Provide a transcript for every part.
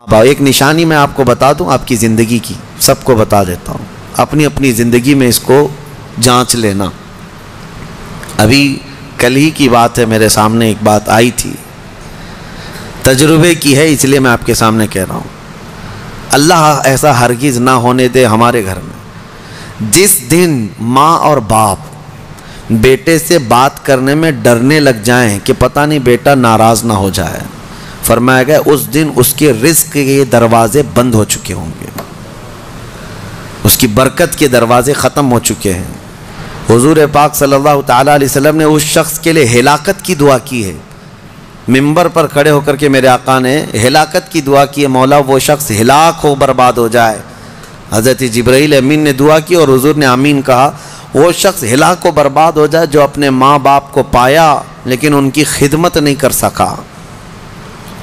ایک نشانی میں آپ کو بتا دوں آپ کی زندگی کی، سب کو بتا دیتا ہوں، اپنی اپنی زندگی میں اس کو جانچ لینا۔ ابھی کل ہی کی بات ہے، میرے سامنے ایک بات آئی تھی، تجربے کی ہے اس لیے میں آپ کے سامنے کہہ رہا ہوں۔ اللہ ایسا ہرگز نہ ہونے دے ہمارے گھر میں، جس دن ماں اور باپ بیٹے سے بات کرنے میں ڈرنے لگ جائیں کہ پتہ نہیں بیٹا ناراض نہ ہو جائے، فرمایا گیا اس دن اس کے رزق کے دروازے بند ہو چکے ہوں گے، اس کی برکت کے دروازے ختم ہو چکے ہیں۔ حضور پاک صلی اللہ تعالیٰ علیہ وسلم نے اس شخص کے لیے ہلاکت کی دعا کی ہے، ممبر پر کھڑے ہو کر کے میرے آقا نے ہلاکت کی دعا کی ہے، مولا وہ شخص ہلاک ہو برباد ہو جائے۔ حضرت جبرائیل امین نے دعا کی اور حضور نے آمین کہا، وہ شخص ہلاک و برباد ہو جائے جو اپنے ماں باپ کو پایا لیکن ان کی خدمت نہیں کر سکا،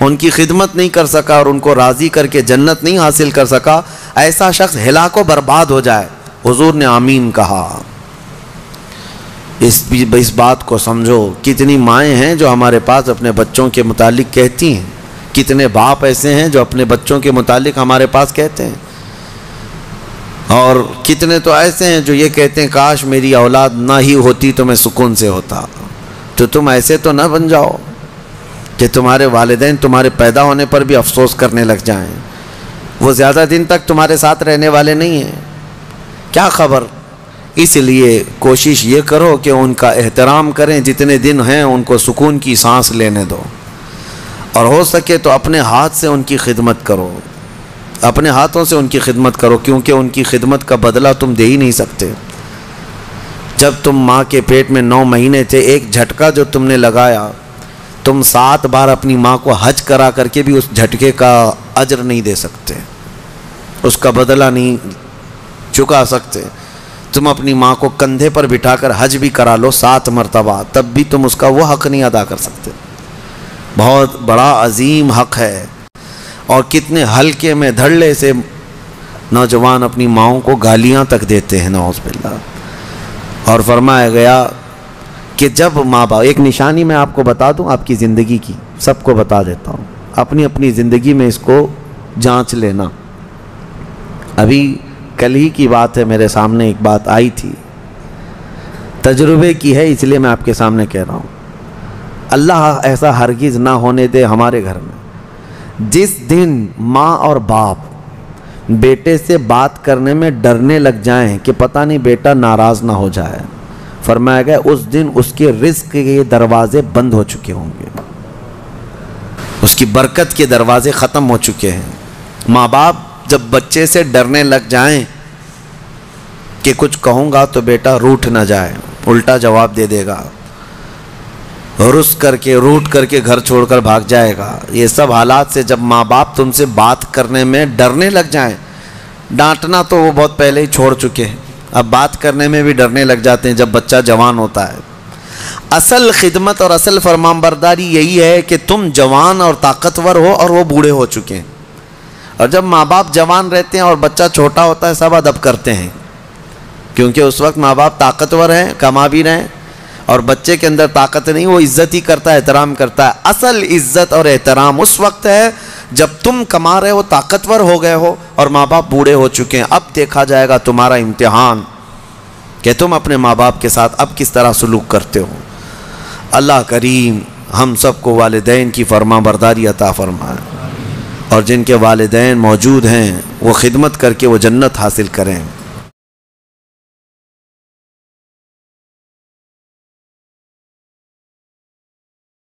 ان کی خدمت نہیں کر سکا اور ان کو راضی کر کے جنت نہیں حاصل کر سکا، ایسا شخص ہلاک و برباد ہو جائے۔ حضور نے آمین کہا۔ اس بات کو سمجھو، کتنی مائیں ہیں جو ہمارے پاس اپنے بچوں کے متعلق کہتی ہیں، کتنے باپ ایسے ہیں جو اپنے بچوں کے متعلق ہمارے پاس کہتے ہیں، اور کتنے تو ایسے ہیں جو یہ کہتے ہیں کاش میری اولاد نہ ہی ہوتی تو میں سکون سے ہوتا۔ تو تم ایسے تو نہ بن جاؤ کہ تمہارے والدین تمہارے پیدا ہونے پر بھی افسوس کرنے لگ جائیں، وہ زیادہ دن تک تمہارے ساتھ رہنے والے نہیں ہیں، کیا خبر۔ اس لیے کوشش یہ کرو کہ ان کا احترام کریں، جتنے دن ہیں ان کو سکون کی سانس لینے دو، اور ہو سکے تو اپنے ہاتھ سے ان کی خدمت کرو، اپنے ہاتھوں سے ان کی خدمت کرو، کیونکہ ان کی خدمت کا بدلہ تم دے ہی نہیں سکتے۔ جب تم ماں کے پیٹ میں 9 مہینے تھے، ایک جھٹکا جو تم نے لگایا، تم 7 بار اپنی ماں کو حج کرا کر کے بھی اس جھٹکے کا اجر نہیں دے سکتے، اس کا بدلہ نہیں چکا سکتے۔ تم اپنی ماں کو کندھے پر بٹھا کر حج بھی کرا لو 7 مرتبہ، تب بھی تم اس کا وہ حق نہیں ادا کر سکتے۔ بہت بڑا عظیم حق ہے، اور کتنے ہلکے میں دھڑلے سے نوجوان اپنی ماؤں کو گالیاں تک دیتے ہیں، نعوذ باللہ۔ اور فرمایا گیا کہ جب ماں باپ، ایک نشانی میں آپ کو بتا دوں آپ کی زندگی کی، سب کو بتا دیتا ہوں، اپنی اپنی زندگی میں اس کو جانچ لینا۔ ابھی کل ہی کی بات ہے، میرے سامنے ایک بات آئی تھی، تجربے کی ہے اس لیے میں آپ کے سامنے کہہ رہا ہوں۔ اللہ ایسا ہرگز نہ ہونے دے ہمارے گھر میں، جس دن ماں اور باپ بیٹے سے بات کرنے میں ڈرنے لگ جائیں کہ پتہ نہیں بیٹا ناراض نہ ہو جائے، فرمایا گیا اس دن اس کے رزق کے دروازے بند ہو چکے ہوں گے، اس کی برکت کے دروازے ختم ہو چکے ہیں۔ ماں باپ جب بچے سے ڈرنے لگ جائیں کہ کچھ کہوں گا تو بیٹا روٹھ نہ جائے، الٹا جواب دے دے گا، روٹ کر کے گھر چھوڑ کر بھاگ جائے گا، یہ سب حالات سے جب ماں باپ تم سے بات کرنے میں ڈرنے لگ جائیں، ڈانٹنا تو وہ بہت پہلے ہی چھوڑ چکے ہیں، اب بات کرنے میں بھی ڈرنے لگ جاتے ہیں جب بچہ جوان ہوتا ہے۔ اصل خدمت اور اصل فرمانبرداری یہی ہے کہ تم جوان اور طاقتور ہو اور وہ بوڑھے ہو چکے ہیں، اور جب ماں باپ جوان رہتے ہیں اور بچہ چھوٹا ہوتا ہے سب ادب کرتے ہیں، کیونکہ اس وقت ماں باپ طاقتور ہیں، کما بھی رہے ہیں، اور بچے کے اندر طاقت نہیں، وہ عزت ہی کرتا ہے، احترام کرتا ہے۔ اصل عزت اور احترام اس وقت ہے جب تم کما رہے ہو، طاقتور ہو گئے ہو اور ماں باپ بوڑھے ہو چکے ہیں۔ اب دیکھا جائے گا تمہارا امتحان کہ تم اپنے ماں باپ کے ساتھ اب کس طرح سلوک کرتے ہو۔ اللہ کریم ہم سب کو والدین کی فرما برداری عطا فرمائے، اور جن کے والدین موجود ہیں وہ خدمت کر کے وہ جنت حاصل کریں۔